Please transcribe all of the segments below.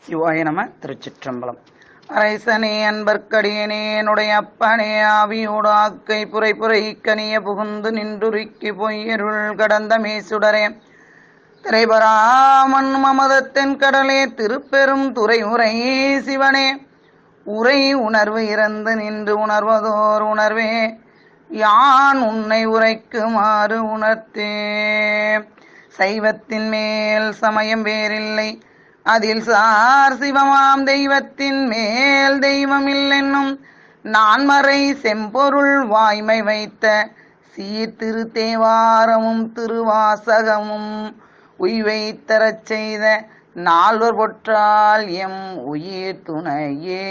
சிவாய நம. திருச்சிற்றம்பலம். அரைசனே அன்பர்க்கடியனே என்னுடைய அப்பனே ஆவியோடு ஆக்கை புரை புரை கனிய புகுந்து நின்றுருக்கி பொய்யருள் கடந்த மேசுடரே திரைபராமன் மமதத்தின் கடலே திருப்பெரும் துறை உரை சிவனே உரை உணர்வு இறந்து நின்று உணர்வதோர் உணர்வே யான் உன்னை உரைக்குமாறு உணர்த்தே. சைவத்தின் மேல் சமயம் வேறில்லை, அதில் சார் சிவமாம் தெய்வத்தின் மேல் தெய்வமில்லென்னும் நான்மறை செம்பொருள் வாய்மை வைத்த சீர்திரு தேவாரமும் திருவாசகமும் உய்வை தரச் செய்த நால்வர் பொற்றால் எம் உயிர் துணையே.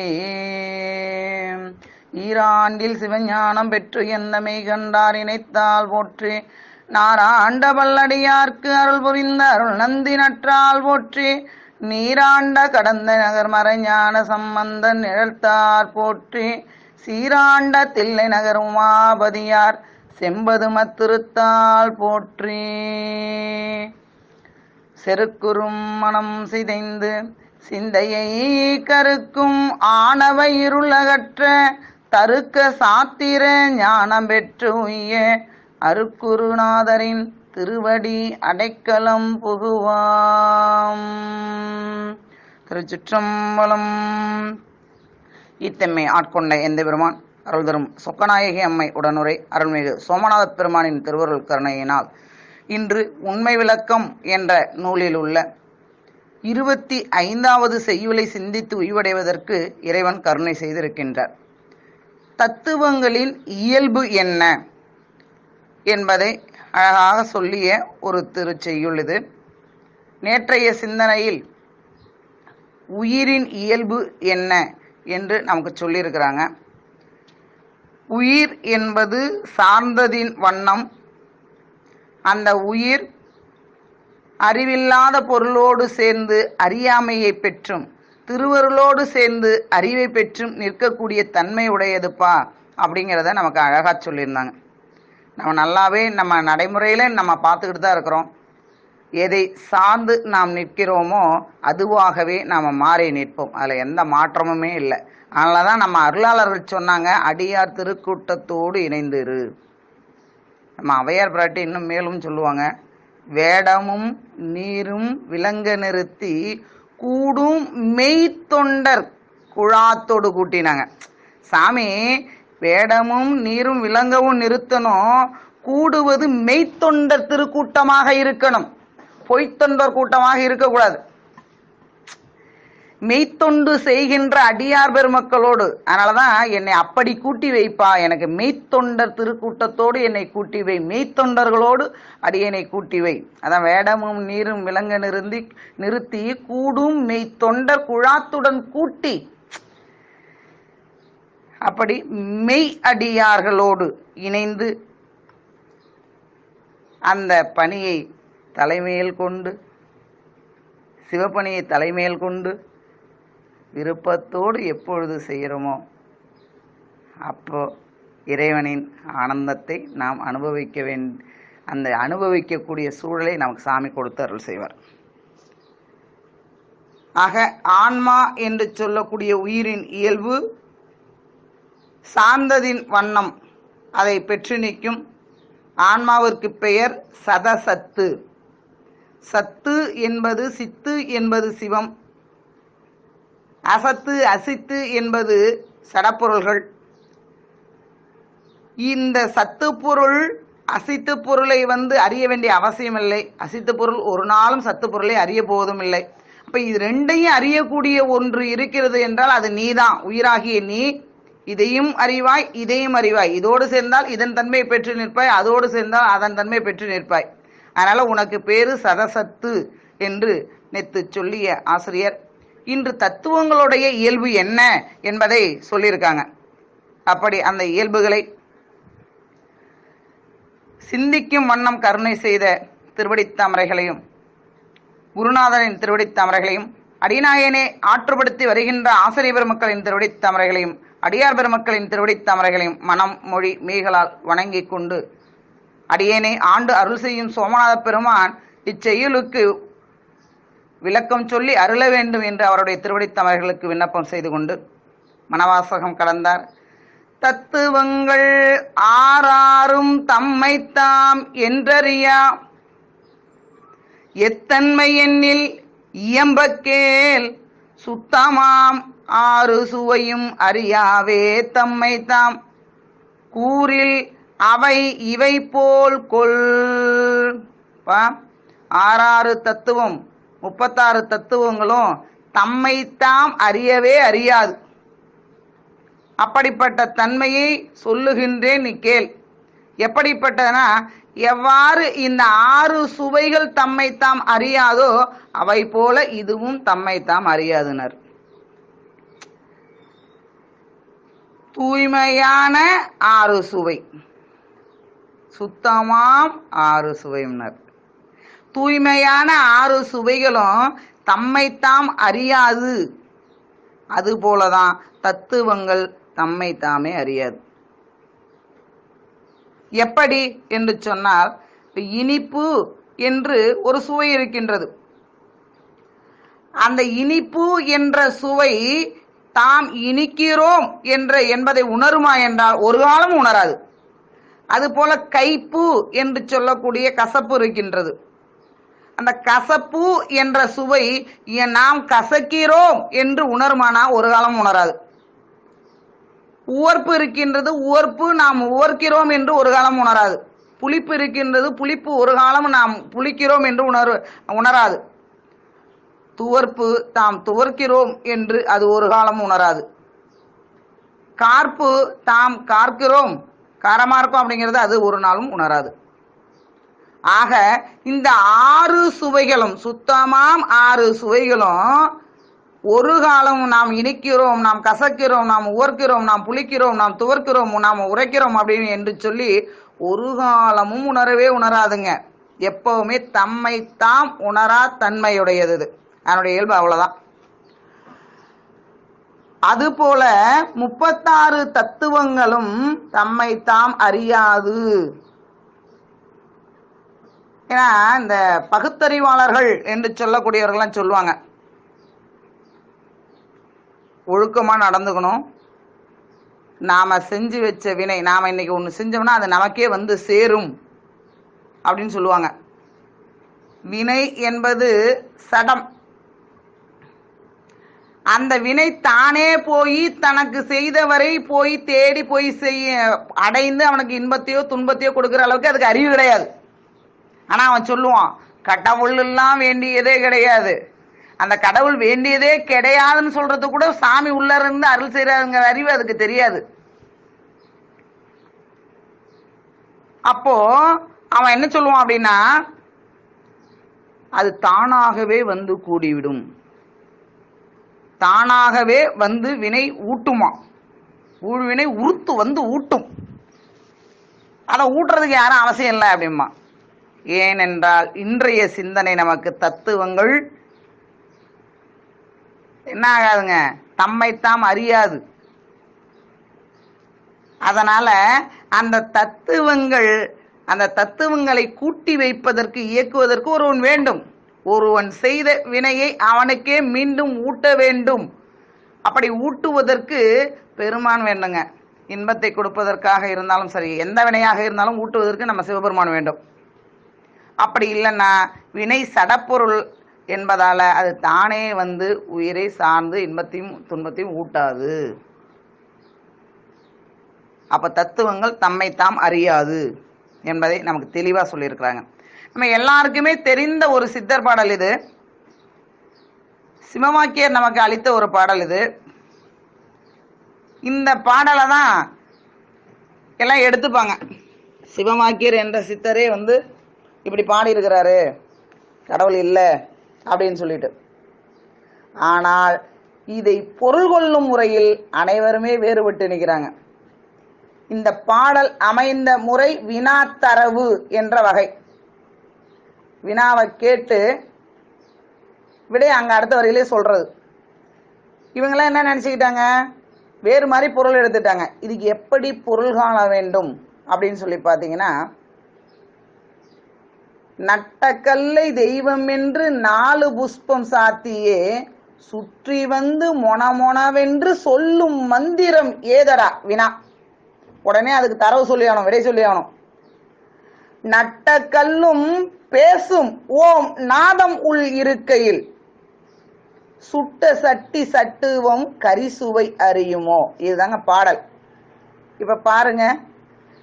ஈராண்டில் சிவஞானம் பெற்று எந்த மெய் கண்டார் இணைத்தால் போற்றி, நாராண்ட பல்லடியார்க்கு அருள் புரிந்த அருள் நந்தி நற்றால் போற்றி, நீராண்ட கடந்த நகர் மறைஞான சம்பந்தன் நிழல்த்தார் போற்றி, சீராண்ட தில்லை நகர் உமாபதியார் செம்பதுமத் திருத்தால் போற்றி. செருக்குறும் மனம் சிதைந்து சிந்தையை கருக்கும் ஆணவ இருள் அகற்ற தருக்க சாத்திர ஞானம் பெற்று உய்ய அருக்குருநாதரின் திருவடி அடைக்கலம் புகுவாம். திருச்சிற்றம்பலம். இத்தம்மை ஆட்கொண்ட எந்த பெருமான் அருள் தரும் சொக்கநாயகி அம்மை உடனுரை அருள்மிகு சோமநாத பெருமானின் திருவருள் கருணையினால் இன்று உண்மை விளக்கம் என்ற நூலில் உள்ள 25வது செய்யுளை சிந்தித்து உய்வடைவதற்கு இறைவன் கருணை செய்திருக்கின்றார். தத்துவங்களின் இயல்பு என்ன என்பதை அழகாக சொல்லிய ஒரு திருச்செய்யுள் இது. நேற்றைய சிந்தனையில் உயிரின் இயல்பு என்ன என்று நமக்கு சொல்லியிருக்கிறாங்க. உயிர் என்பது சார்ந்ததின் வண்ணம். அந்த உயிர் அறிவில்லாத பொருளோடு சேர்ந்து அறியாமையை பெற்றும் திருவருளோடு சேர்ந்து அறிவை பெற்றும் நிற்கக்கூடிய தன்மை உடையதுப்பா அப்படிங்கிறத நமக்கு அழகா சொல்லியிருந்தாங்க. நம்ம நல்லாவே நம்ம நடைமுறையில் நம்ம பார்த்துக்கிட்டு தான் இருக்கிறோம். எதை சார்ந்து நாம் நிற்கிறோமோ அதுவாகவே நாம் மாறி நிற்போம். அதில் எந்த மாற்றமுமே இல்லை. அதனால தான் நம்ம அருளாளர்கள் சொன்னாங்க, அடியார் திருக்கூட்டத்தோடு இணைந்திரு. நம்ம அவையார் பிராட்டி இன்னும் மேலும் சொல்லுவாங்க, வேடமும் நீரும் விலங்க நிறுத்தி கூடும் மெய்த்தொண்டர் குழாத்தோடு கூட்டினாங்க. சாமி வேடமும் நீரும் விலங்கவும் நிறுத்தணும், கூடுவது மெய்த்தொண்டர் திருக்கூட்டமாக இருக்கணும், பொய்த்தொண்டர் கூட்டமாக இருக்கக்கூடாது. மெய்த்தொண்டு செய்கின்ற அடியார் பெருமக்களோடு. அதனாலதான் என்னை அப்படி கூட்டி வைப்பா, எனக்கு மெய்த்தொண்டர் திருக்கூட்டத்தோடு என்னை கூட்டி வை, மெய்த்தொண்டர்களோடு அடியனை கூட்டி வை. அதான் வேடமும் நீரும் விலங்க நிறுத்தி கூடும் மெய்த்தொண்டர் குழாத்துடன் கூட்டி, அப்படி மெய் அடியார்களோடு இணைந்து அந்த பணியை தலைமையில் கொண்டு, சிவப்பணியை தலைமையில் கொண்டு விருப்பத்தோடு எப்பொழுது செய்கிறோமோ அப்போ இறைவனின் ஆனந்தத்தை நாம் அந்த அனுபவிக்கக்கூடிய சூழலை நமக்கு சாமி கொடுத்து அருள் செய்வார். ஆக ஆன்மா என்று சொல்லக்கூடிய உயிரின் இயல்பு சார்ந்ததின் வண்ணம் அதை பெற்று நிற்கும். ஆன்மாவிற்கு பெயர் சதசத்து. சத்து என்பது சித்து என்பது சிவம், அசத்து அசித்து என்பது சடப்பொருள்கள். இந்த சத்து பொருள் அசித்து பொருளை அறிய வேண்டிய அவசியம் இல்லை. அசித்து பொருள் ஒரு நாளும் சத்து பொருளை அறிய போவதும் இல்லை. அப்ப இது ரெண்டையும் அறியக்கூடிய ஒன்று இருக்கிறது என்றால் அது நீதான், உயிராகிய நீ. இதையும் அறிவாய் இதையும் அறிவாய். இதோடு சேர்ந்தால் இதன் தன்மை பெற்று நிற்பாய், அதோடு சேர்ந்தால் அதன் தன்மை பெற்று நிற்பாய். அதனால உனக்கு பேரு சதசத்து என்று நேத்து சொல்லிய ஆசிரியர் இன்று தத்துவங்களுடைய இயல்பு என்ன என்பதை சொல்லியிருக்காங்க. அப்படி அந்த இயல்புகளை சிந்திக்கும் வண்ணம் கருணை செய்த திருவடித்தாமரைகளையும் குருநாதரின் திருவடித்தாமரைகளையும் அடிநாயனே ஆற்றுப்படுத்தி வருகின்ற ஆசிரிய பெருமக்களின் திருவடித்தாமரைகளையும் அடியார் பெருமக்களின் திருவடித்தாமரைகளையும் மனம் மொழி மெய்களால் வணங்கி கொண்டு அடியேனை ஆண்டு அருள் செய்யும் சோமநாத பெருமான் இச்செயலுக்கு விளக்கம் சொல்லி அருள வேண்டும் என்று அவருடைய திருவடித்தமர்களுக்கு விண்ணப்பம் செய்து கொண்டு மனவாசகம் கடந்தார். தத்துவங்கள் ஆறாரும் தம்மைத்தாம் என்றறியா எத்தன்மை எண்ணில் இயம்பக்கேல் சுத்தமாம் ஆறு சுவையும் அறியாவே தம்மைத்தாம் கூறில் அவை இவை போல் கொள். ஆறாறு தத்துவம் 36 தத்துவங்களும் தம்மைத்தாம் அறியவே அறியாது. அப்படிப்பட்ட தன்மையை சொல்லுகின்றேன், நீ கேள். எப்படிப்பட்டதுன்னா, எவ்வாறு இந்த 6 சுவைகள் தம்மைத்தாம் அறியாதோ அவை போல இதுவும் தம்மைத்தாம் அறியாதுனர். தூய்மையான 6 சுவை, சுத்தமாம் 6 சுவையினர். தூய்மையான 6 சுவைகளும் தம்மைத்தாம் அறியாது. அதுபோலதான் தத்துவங்கள் தம்மைத்தாமே அறியாது. எப்படி என்று சொன்னால், இனிப்பு என்று ஒரு சுவை இருக்கின்றது. அந்த இனிப்பு என்ற சுவை தாம் இனிக்கிறோம் என்பதை உணருமா என்றால் ஒரு காலம் உணராது. அதுபோல கைப்பு என்று சொல்லக்கூடிய கசப்பு இருக்கின்றது. அந்த கசப்பு என்ற சுவை நாம் கசக்கிறோம் என்று உணருமானா ஒரு காலம் உணராது. உவர்ப்பு இருக்கின்றது, உவர்ப்பு நாம் உவர்க்கிறோம் என்று ஒரு காலம் உணராது. புளிப்பு இருக்கின்றது, புளிப்பு ஒரு காலம் நாம் புளிக்கிறோம் என்று உணராது. துவர்ப்பு தாம் துவர்க்கிறோம் என்று அது ஒரு காலம் உணராது. கார்ப்பு தாம் கார்க்கிறோம், காரமா இருக்கும் அப்படிங்கிறது அது ஒரு நாளும் உணராது. ஆக இந்த 6 சுவைகளும், சுத்தமாம் 6 சுவைகளும் ஒரு காலம் நாம் இனிக்கிறோம், நாம் கசக்கிறோம், நாம் உவர்க்கிறோம், நாம் புளிக்கிறோம், நாம் துவர்க்கிறோம், நாம் உரைக்கிறோம் அப்படின்னு என்று சொல்லி ஒரு காலமும் உணரவே உணராதுங்க. எப்பவுமே தம்மை தாம் உணரா தன்மையுடையது. அதனுடைய இயல்பு அவ்வளவுதான். அதுபோல 36 தத்துவங்களும் தம்மை தாம் அறியாது. ஏன்னா இந்த பகுத்தறிவாளர்கள் என்று சொல்லக்கூடியவர்கள்லாம் சொல்லுவாங்க, ஒழுக்கமா நடந்துக்கணும், நாம செஞ்சு வச்ச வினை, நாம இன்னைக்கு ஒண்ணு செஞ்சோம்னா அது நமக்கே வந்து சேரும் அப்படின்னு சொல்லுவாங்க. வினை என்பது சடம். அந்த வினை தானே போய் தனக்கு செய்தவரை போய் தேடி போய் அடைந்து அவனுக்கு இன்பத்தையோ துன்பத்தையோ கொடுக்கிற அளவுக்கு அதுக்கு அறிவு கிடையாது. ஆனா அவன் சொல்லுவான், கடவுள் எல்லாம் வேண்டியதே கிடையாது, அந்த கடவுள் வேண்டியதே கிடையாதுன்னு சொல்றது கூட சாமி உள்ள இருந்து அருள் செய்யறாங்கிற அறிவு அதுக்கு தெரியாது. அப்போ அவன் என்ன சொல்லுவான் அப்படின்னா, அது தானாகவே வந்து கூடிவிடும், தானாகவே வந்து வினை ஊட்டுமா, வினை உறுத்து வந்து ஊட்டும், அதை ஊட்டுறதுக்கு யாரும் அவசியம் இல்லை அப்படிமா. ஏனென்றால் இன்றைய சிந்தனை நமக்கு தத்துவங்கள் என்ன ஆகாதுங்க, தம்மைத்தாம் அறியாது. அதனால அந்த தத்துவங்களை கூட்டி வைப்பதற்கு, இயக்குவதற்கு ஒருவன் வேண்டும். ஒருவன் செய்த வினையை அவனுக்கே மீண்டும் ஊட்ட வேண்டும். அப்படி ஊட்டுவதற்கு பெருமான் வேண்டுங்க. இன்பத்தை கொடுப்பதற்காக இருந்தாலும் சரி, எந்த வினையாக இருந்தாலும் ஊட்டுவதற்கு நம்ம சிவபெருமான் வேண்டும். அப்படி இல்லைன்னா வினை சடப்பொருள் என்பதால அது தானே வந்து உயிரை சார்ந்து இன்பத்தையும் துன்பத்தையும் ஊட்டாது. அப்ப தத்துவங்கள் தம்மைத்தாம் அறியாது என்பதை நமக்கு தெளிவா சொல்லியிருக்கிறாங்க. நம்ம எல்லாருக்குமே தெரிந்த ஒரு சித்தர் பாடல் இது. சிவவாக்கியர் நமக்கு அளித்த ஒரு பாடல் இது. இந்த பாடலை தான் எல்லாம் எடுத்துப்பாங்க. சிவவாக்கியர் என்ற சித்தரே வந்து இப்படி பாடி இருக்கிறாரு, கடவுள் இல்லை அப்படின்னு சொல்லிட்டு. ஆனால் இதை பொருள் கொள்ளும் முறையில் அனைவருமே வேறுபட்டு நிற்கிறாங்க. இந்த பாடல் அமைந்த முறை வினாத்தரவு என்ற வகை. வினாவை கேட்டு விட அங்க அடுத்த வரையிலே சொல்றது. இவங்கெல்லாம் என்ன நினைச்சுக்கிட்டாங்க, வேறு மாதிரி பொருள் எடுத்துட்டாங்க. இதுக்கு எப்படி பொருள் காண வேண்டும் அப்படின்னு சொல்லி பார்த்தீங்கன்னா, நட்ட கல்லை தெய்வம் என்று 4 புஷ்பம் சாத்தியே சுற்றி வந்து மொனமொனவென்று சொல்லும் மந்திரம் ஏதடா வினா. உடனே அதுக்கு தரவு சொல்லி ஆகணும், விடை சொல்லி ஆகணும். நட்ட கல்லும் பேசும் ஓம் நாதம் உள் இருக்கையில் சுட்ட சட்டி சட்டுவம் கரிசுவை அறியுமோ. இதுதாங்க பாடல். இப்ப பாருங்க,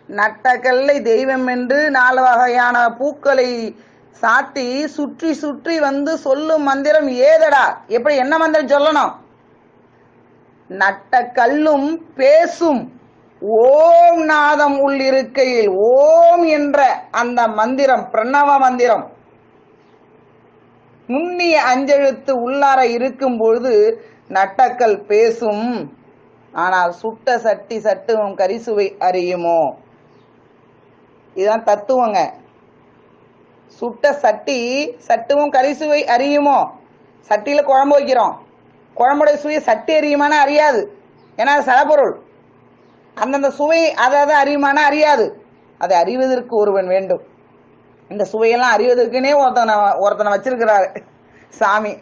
நட்டக்கல்லை தெய்வம் என்று 4 வகையான பூக்களை சாத்தி சுற்றி சுற்றி வந்து சொல்லும் மந்திரம் ஏதடா. எப்படி, என்ன மந்திரம் சொல்லணும்? நட்ட கல்லும் பேசும் ஓம் நாதம் உள் இருக்கையில், ஓம் என்ற அந்த மந்திரம், பிரணவ மந்திரம் நுண்ணிய அஞ்செழுத்து உள்ளார இருக்கும் பொழுது நட்டக்கல் பேசும், ஆனால் சுட்ட சட்டி சட்டுவம் கரிசுவை அறியுமோ. இதுதான் தத்துவங்க. சுட்ட சட்டி சட்டுவம் கரிசுவை அறியுமோ. சட்டியில குழம்பு வைக்கிறோம், குழம்புடைய சுவை சட்டி அறியுமானா அறியாது, ஏன்னா அது சடப்பொருள். அந்தந்த சுவை அதை அறியுமானா அறியாது. அதை அறிவதற்கு ஒருவன் வேண்டும். இந்த சுவையெல்லாம் அறிவதற்குனே ஒருத்தனை வச்சிருக்கிறாரு சாமி.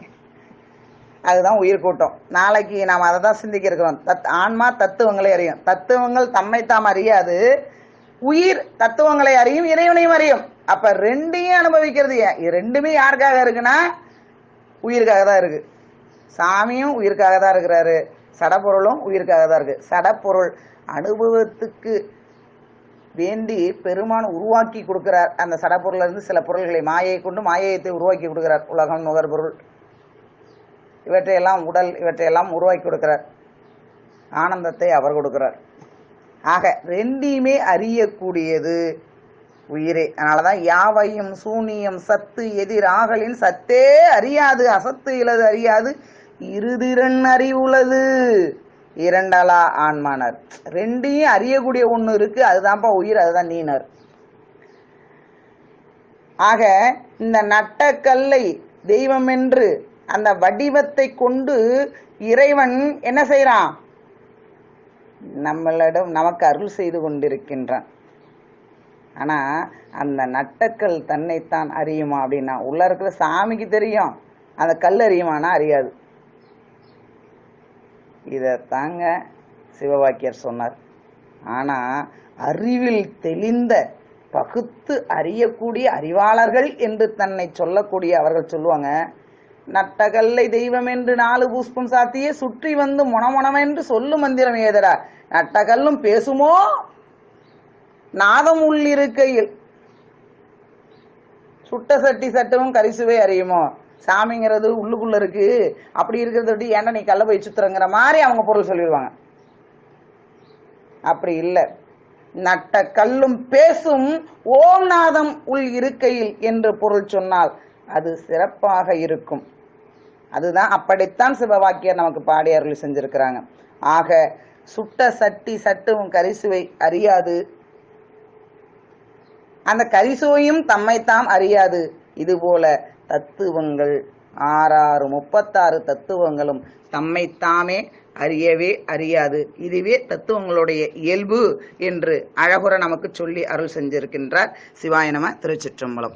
அதுதான் உயிர் கூட்டம். நாளைக்கு நாம் அதை தான் சிந்திக்க இருக்கிறோம். ஆன்மா தத்துவங்களை அறியும், தத்துவங்கள் தம்மை தாம் அறியாது. உயிர் தத்துவங்களை அறியும், இறைவனையும் அறியும். அப்ப ரெண்டையும் அனுபவிக்கிறது. இது ரெண்டுமே யாருக்காக இருக்குன்னா உயிருக்காக தான் இருக்கு. சாமியும் உயிருக்காக தான் இருக்கிறாரு, சடப்பொருளும் உயிருக்காக தான் இருக்கு. சடப்பொருள் அனுபவத்துக்கு வேண்டி பெருமான் உருவாக்கி கொடுக்கிறார். அந்த சடப்பொருள்ல இருந்து சில பொருள்களை மாயை கொண்டு மாயத்தை உருவாக்கி கொடுக்கிறார். உலகம், நுகர்பொருள், இவற்றையெல்லாம் உடல், இவற்றையெல்லாம் உருவாக்கி கொடுக்கிறார். ஆனந்தத்தை அவர் கொடுக்கிறார். ஆக ரெண்டையுமே அறியக்கூடியது உயிரே. அதனாலதான் யாவையும் சூனியம் சத்து எதிராகலின் சத்தே அறியாது, அசத்து இலது அறியாது, இருதிறன் அறிவுள்ளது இரண்டலா ஆன்மானார். ரெண்டையும் அறியக்கூடிய ஒண்ணு இருக்கு, அதுதான்ப்பா உயிர், அதுதான் நீனார். ஆக இந்த நட்டக்கல்லை தெய்வம் என்று அந்த வடிவத்தை கொண்டு இறைவன் என்ன செய்யறான்? நம்மளிடம் நமக்கு அருள் செய்து கொண்டிருக்கின்றான். ஆனா அந்த நட்டக்கல் தன்னைத்தான் அறியுமா அப்படின்னா, உள்ள இருக்கிற சாமிக்கு தெரியும், அந்த கல் அறியுமானா அறியாது. இதத்தாங்க சிவவாக்கியர் சொன்னார். ஆனா அறிவில் தெளிந்த பகுத்து அறியக்கூடிய அறிவாளர்கள் என்று தன்னை சொல்லக்கூடிய அவர்கள் சொல்லுவாங்க, நட்டகல்லை தெய்வம் என்று 4 புஷ்பம் சாத்தியே சுற்றி வந்து மொனமொனவென்று சொல்லும் மந்திரம் ஏதடா. நட்டகல்லும் பேசுமோ நாதம் உள்ளிருக்கையில் சுட்ட சட்டி சட்டமும் கரிசுவை அறியுமோ. சாமிங்கிறது உள்ளுக்குள்ள இருக்கு, அப்படி இருக்கிறத விட்டு ஏன்னா நீ கல்ல போய் சுத்துறங்கிற மாதிரி அவங்க பொருள் சொல்லிடுவாங்க. அப்படி இல்லை. நட்ட கல்லும் பேசும் ஓம் நாதம் உள் இருக்கையில் என்று பொருள் சொன்னால் அது சிறப்பாக இருக்கும். அதுதான், அப்படித்தான் சிவவாக்கியர் நமக்கு பாடி அருள் செஞ்சிருக்கிறாங்க. ஆக சுட்ட சட்டி சட்டும் கரிசுவை அறியாது, அந்த கரிசுவையும் தம்மைத்தாம் அறியாது. இதுபோல தத்துவங்கள் 36 தத்துவங்களும் தம்மைத்தாமே அறியவே அறியாது. இதுவே தத்துவங்களுடைய இயல்பு என்று அழகுற நமக்கு சொல்லி அருள் செஞ்சிருக்கின்றார். சிவாய நம. திருச்சிற்றம்பலம்.